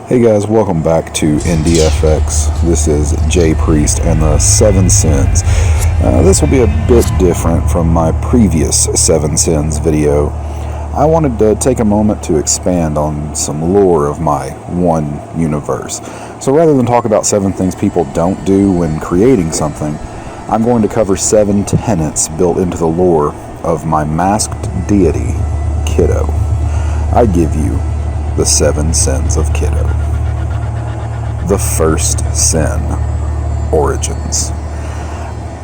Hey guys, welcome back to NDFX. This is Jay Priest and the 7 Sins. This will be a bit different from my previous 7 Sins video. I wanted to take a moment to expand on some lore of my one universe. So rather than talk about 7 things people don't do when creating something, I'm going to cover 7 tenets built into the lore of my masked deity, Kiddo. I give you the 7 Sins of Kiddo. The first sin, origins.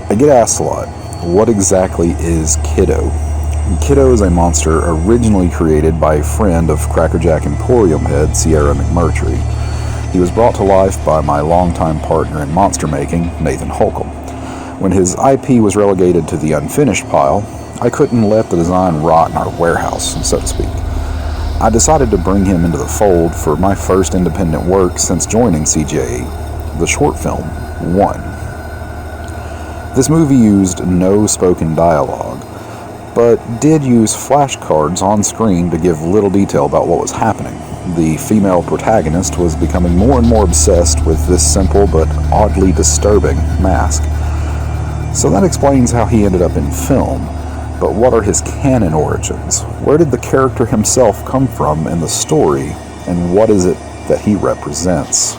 I get asked a lot, what exactly is Kiddo? Kiddo is a monster originally created by a friend of Crackerjack Emporium head Sierra McMurtry. He was brought to life by my longtime partner in monster making, Nathan Holcomb. When his IP was relegated to the unfinished pile, I couldn't let the design rot in our warehouse, so to speak. I decided to bring him into the fold for my first independent work since joining CJE, the short film, One. This movie used no spoken dialogue, but did use flashcards on screen to give little detail about what was happening. The female protagonist was becoming more and more obsessed with this simple but oddly disturbing mask. So that explains how he ended up in film. But what are his canon origins? Where did the character himself come from in the story, and what is it that he represents?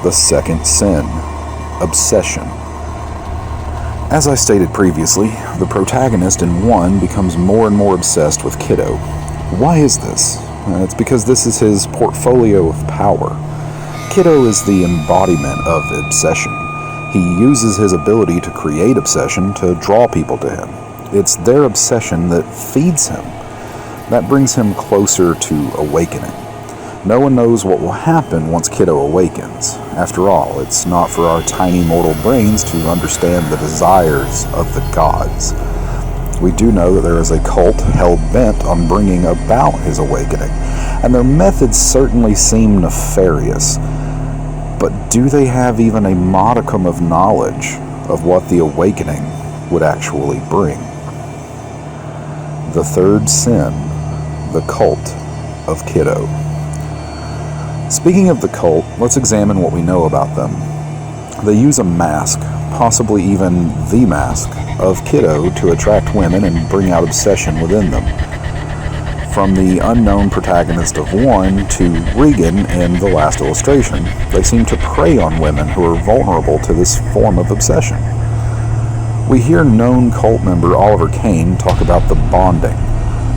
The second sin, obsession. As I stated previously, the protagonist in One becomes more and more obsessed with Kiddo. Why is this? It's because this is his portfolio of power. Kiddo is the embodiment of obsession. He uses his ability to create obsession to draw people to him. It's their obsession that feeds him. That brings him closer to awakening. No one knows what will happen once Kiddo awakens. After all, it's not for our tiny mortal brains to understand the desires of the gods. We do know that there is a cult hell-bent on bringing about his awakening, and their methods certainly seem nefarious. But do they have even a modicum of knowledge of what the awakening would actually bring? The third sin, the cult of Kiddo. Speaking of the cult, let's examine what we know about them. They use a mask, possibly even the mask, of Kiddo to attract women and bring out obsession within them. From the unknown protagonist of One to Regan in the last illustration, they seem to prey on women who are vulnerable to this form of obsession. We hear known cult member Oliver Kane talk about the bonding.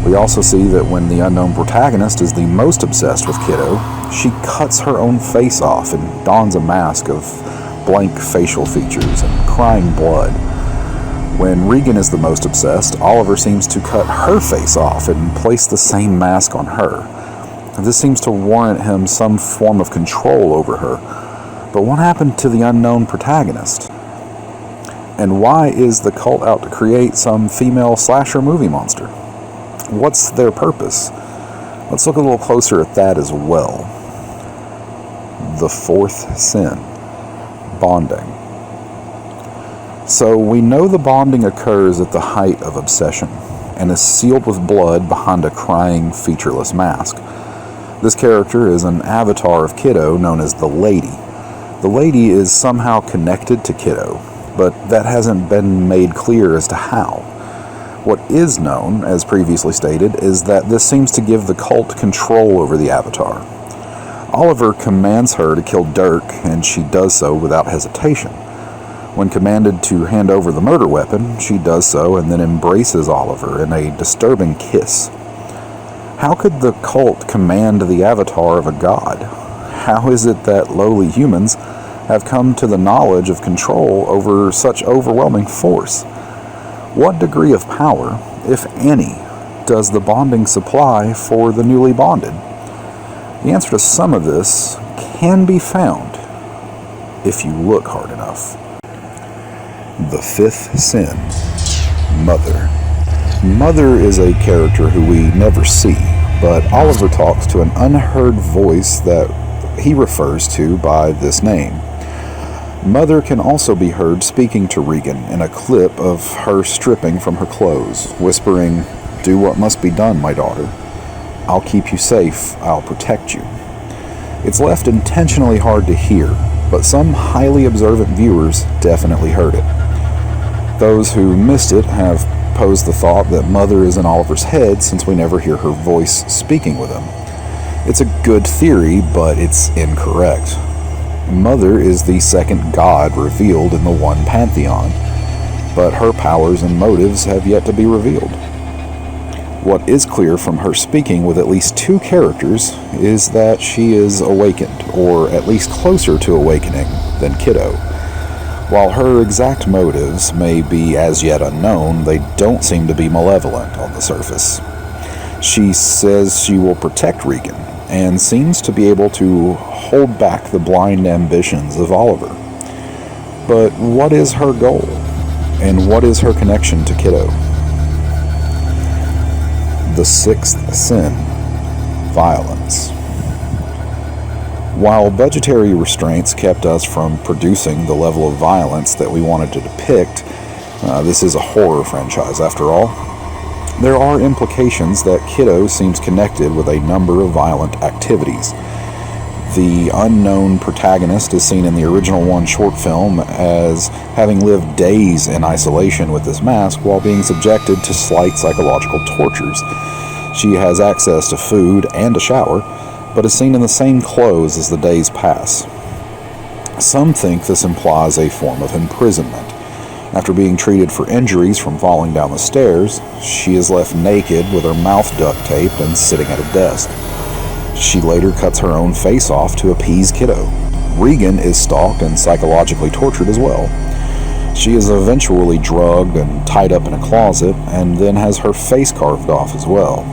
We also see that when the unknown protagonist is the most obsessed with Kiddo, she cuts her own face off and dons a mask of blank facial features and crying blood. When Regan is the most obsessed, Oliver seems to cut her face off and place the same mask on her. This seems to warrant him some form of control over her. But what happened to the unknown protagonist? And why is the cult out to create some female slasher movie monster? What's their purpose? Let's look a little closer at that as well. The fourth sin, bonding. So we know the bonding occurs at the height of obsession and is sealed with blood behind a crying, featureless mask. This character is an avatar of Kiddo known as the Lady. The Lady is somehow connected to Kiddo, but that hasn't been made clear as to how. What is known, as previously stated, is that this seems to give the cult control over the avatar. Oliver commands her to kill Dirk, and she does so without hesitation. When commanded to hand over the murder weapon, she does so and then embraces Oliver in a disturbing kiss. How could the cult command the avatar of a god? How is it that lowly humans have come to the knowledge of control over such overwhelming force? What degree of power, if any, does the bonding supply for the newly bonded? The answer to some of this can be found if you look hard enough. The fifth sin, Mother. Mother is a character who we never see, but Oliver talks to an unheard voice that he refers to by this name. Mother can also be heard speaking to Regan in a clip of her stripping from her clothes, whispering, "Do what must be done, my daughter." "I'll keep you safe, I'll protect you." It's left intentionally hard to hear, but some highly observant viewers definitely heard it. Those who missed it have posed the thought that Mother is in Oliver's head since we never hear her voice speaking with him. It's a good theory, but it's incorrect. Mother is the second god revealed in the One Pantheon, but her powers and motives have yet to be revealed. What is clear from her speaking with at least two characters is that she is awakened, or at least closer to awakening than Kiddo. While her exact motives may be as yet unknown, they don't seem to be malevolent on the surface. She says she will protect Regan, and seems to be able to hold back the blind ambitions of Oliver. But what is her goal? And what is her connection to Kiddo? The sixth sin, violence. While budgetary restraints kept us from producing the level of violence that we wanted to depict, this is a horror franchise after all, there are implications that Kiddo seems connected with a number of violent activities. The unknown protagonist is seen in the original one short film as having lived days in isolation with this mask while being subjected to slight psychological tortures. She has access to food and a shower, but is seen in the same clothes as the days pass. Some think this implies a form of imprisonment. After being treated for injuries from falling down the stairs, she is left naked with her mouth duct taped and sitting at a desk. She later cuts her own face off to appease Kiddo. Regan is stalked and psychologically tortured as well. She is eventually drugged and tied up in a closet, and then has her face carved off as well.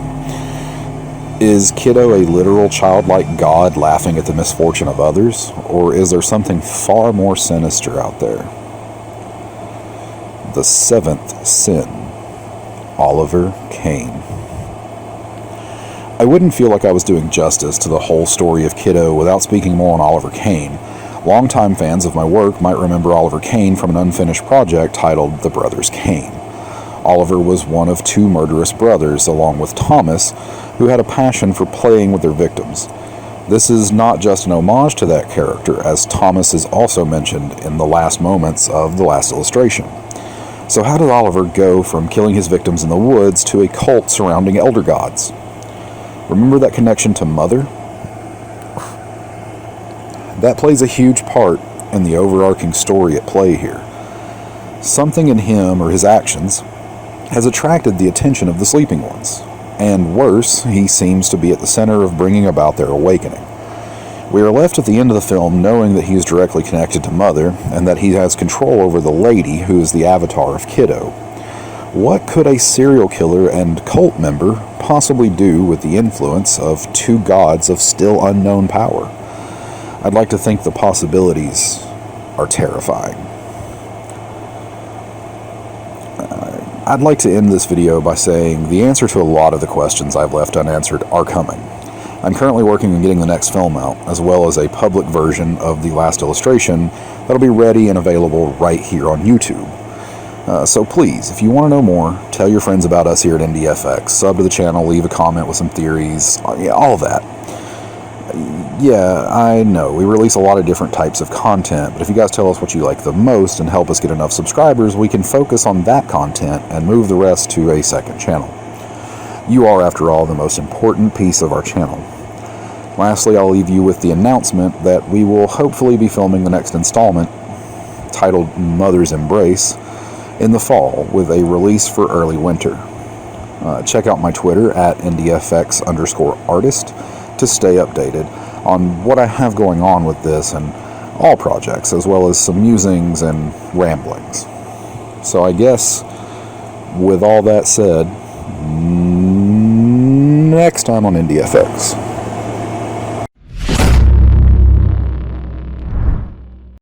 Is Kiddo a literal childlike god laughing at the misfortune of others, or is there something far more sinister out there? The seventh sin, Oliver Kane. I wouldn't feel like I was doing justice to the whole story of Kiddo without speaking more on Oliver Kane. Longtime fans of my work might remember Oliver Kane from an unfinished project titled The Brothers Kane. Oliver was one of two murderous brothers, along with Thomas, who had a passion for playing with their victims. This is not just an homage to that character, as Thomas is also mentioned in the last moments of the last illustration. So how did Oliver go from killing his victims in the woods to a cult surrounding elder gods? Remember that connection to Mother? That plays a huge part in the overarching story at play here. Something in him or his actions has attracted the attention of the Sleeping Ones, and worse, he seems to be at the center of bringing about their awakening. We are left at the end of the film knowing that he is directly connected to Mother, and that he has control over the lady who is the avatar of Kiddo. What could a serial killer and cult member possibly do with the influence of two gods of still unknown power? I'd like to think the possibilities are terrifying. I'd like to end this video by saying the answer to a lot of the questions I've left unanswered are coming. I'm currently working on getting the next film out, as well as a public version of the last illustration that'll be ready and available right here on YouTube. So please, if you want to know more, tell your friends about us here at NDFX, sub to the channel, leave a comment with some theories, all of that. Yeah, I know, we release a lot of different types of content, but if you guys tell us what you like the most and help us get enough subscribers, we can focus on that content and move the rest to a second channel. You are, after all, the most important piece of our channel. Lastly, I'll leave you with the announcement that we will hopefully be filming the next installment, titled Mother's Embrace, in the fall with a release for early winter. Check out my Twitter at ndfx_artist to stay updated on what I have going on with this and all projects, as well as some musings and ramblings. So I guess, with all that said, next time on NDFX.